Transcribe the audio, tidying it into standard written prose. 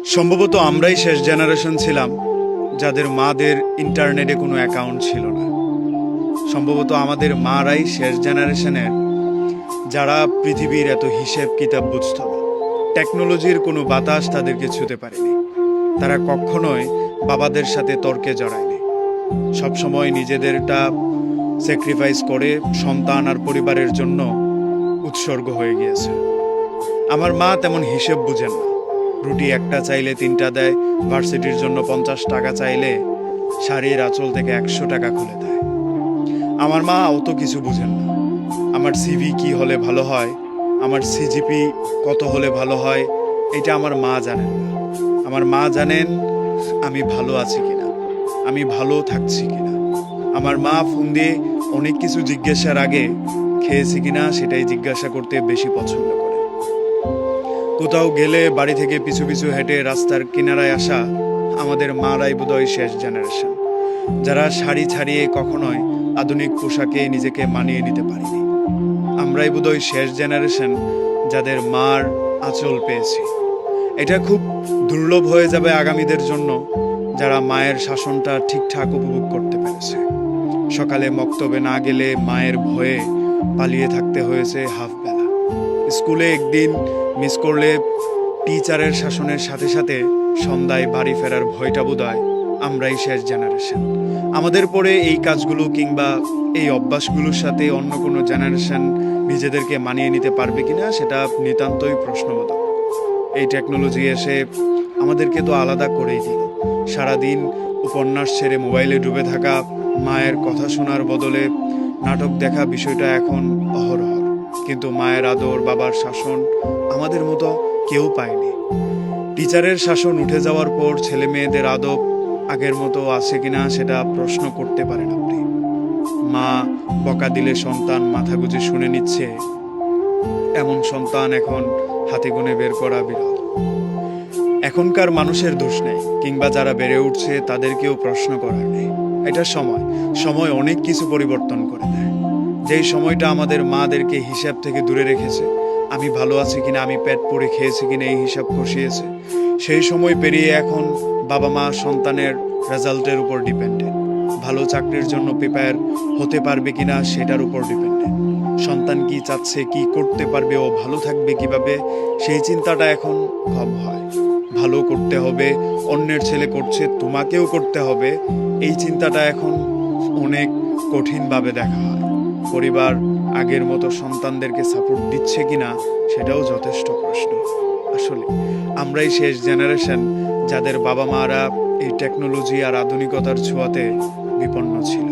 সম্ভবত আমরাই শেষ জেনারেশন ছিলাম যাদের মাদের ইন্টারনেটে কোনো অ্যাকাউন্ট ছিল না। সম্ভবত আমাদের মারাই শেষ জেনারেশনের যারা পৃথিবীর এত হিসেব কিতাব বুঝত না। টেকনোলজির কোনো বাতাস তাদেরকে ছুতে পারেনি। তারা কখনোই বাবাদের সাথে তর্কে জড়ায়নি। সবসময় নিজেদেরটা স্যাক্রিফাইস করে সন্তান আর পরিবারের জন্য উৎসর্গ হয়ে গিয়েছে। আমার মা তেমন হিসেব বুঝেন না। রুটি একটা চাইলে 3টা দেয়, ভার্সিটির জন্য 50 টাকা চাইলে শাড়ির আঁচল থেকে 100 টাকা খুলে দেয়। আমার মা অত কিছু বুঝেন না। আমার সিভি কি হলে ভালো হয়, আমার সিজিপি কত হলে ভালো হয়, এটা আমার মা জানেন না। আমার মা জানেন আমি ভালো আছি কিনা, আমি ভালো থাকছি কিনা। আমার মা ফোন দিয়ে অনেক কিছু জিজ্ঞাসার আগে খেয়েছি কিনা সেটাই জিজ্ঞাসা করতে বেশি পছন্দ করে। কোথাও গেলে বাড়ি থেকে পিছু পিছু হেঁটে রাস্তার কিনারায় আসা আমাদের মারাই বোধহয় শেষ জেনারেশন, যারা শাড়ি ছাড়িয়ে কখনোই আধুনিক পোশাকে নিজেকে মানিয়ে নিতে পারেনি। আমরাই বোধহয় শেষ জেনারেশন যাদের মার আঁচল পেয়েছি। এটা খুব দুর্লভ হয়ে যাবে আগামীদের জন্য, যারা মায়ের শাসনটা ঠিকঠাক উপভোগ করতে পেরেছে। সকালে মক্তবে না গেলে মায়ের ভয়ে পালিয়ে থাকতে হয়েছে হাফ বেলা। স্কুলে একদিন মিস করলে টিচারের শাসনের সাথে সাথে সন্ধ্যায় বাড়ি ফেরার ভয়টা বোধহয় আমরাই শেষ জেনারেশন। আমাদের পরে এই কাজগুলো কিংবা এই অভ্যাসগুলোর সাথে অন্য কোনো জেনারেশন নিজেদেরকে মানিয়ে নিতে পারবে কিনা সেটা নিতান্তই প্রশ্নবোধক। এই টেকনোলজি এসে আমাদেরকে তো আলাদা করেই দিল। সারাদিন উপন্যাস ছেড়ে মোবাইলে ডুবে থাকা, মায়ের কথা শোনার বদলে নাটক দেখা বিষয়টা এখন অহরহ। কিন্তু মায়ের আদর, বাবার শাসন আমাদের মতো কেউ পায়নি। টিচারের শাসন উঠে যাওয়ার পর ছেলে মেয়েদের আদব আগের মতো আছে কিনা সেটা প্রশ্ন করতে পারেন আপনি। মা বকা দিলে সন্তান মাথা গুঁজে শুনে নিচ্ছে, এমন সন্তান এখন হাতে গুনে বের করা বিরল। এখনকার মানুষের দোষ নেই, কিংবা যারা বেড়ে উঠছে তাদেরকেও প্রশ্ন করার নেই। এটা সময় অনেক কিছু পরিবর্তন করে দেয়। যেই সময়টা আমাদের মাদেরকে হিসাব থেকে দূরে রেখেছে, আমি ভালো আছি কিনা, আমি পেট পুড়ে খেয়েছি কিনা এই হিসাব কষিয়েছে, সেই সময় পেরিয়ে এখন বাবা মা সন্তানের রেজাল্টের উপর ডিপেন্ডেন্ট। ভালো চাকরির জন্য প্রিপেয়ার হতে পারবে কিনা সেটার উপর ডিপেন্ডেন্ট। সন্তান কি চাচ্ছে, কি করতে পারবে, ও ভালো থাকবে কিভাবে, সেই চিন্তাটা এখন কম হয়। ভালো করতে হবে, অন্যের ছেলে করছে তোমাকেও করতে হবে, এই চিন্তাটা এখন অনেক কঠিনভাবে দেখা হয়। পরিবার আগের মতো সন্তানদেরকে সাপোর্ট দিচ্ছে কিনা সেটাও যথেষ্ট প্রশ্ন। আসলে আমরাই শেষ জেনারেশন যাদের বাবা মারা এই টেকনোলজি আর আধুনিকতার ছোঁয়াতে বিপন্ন ছিল।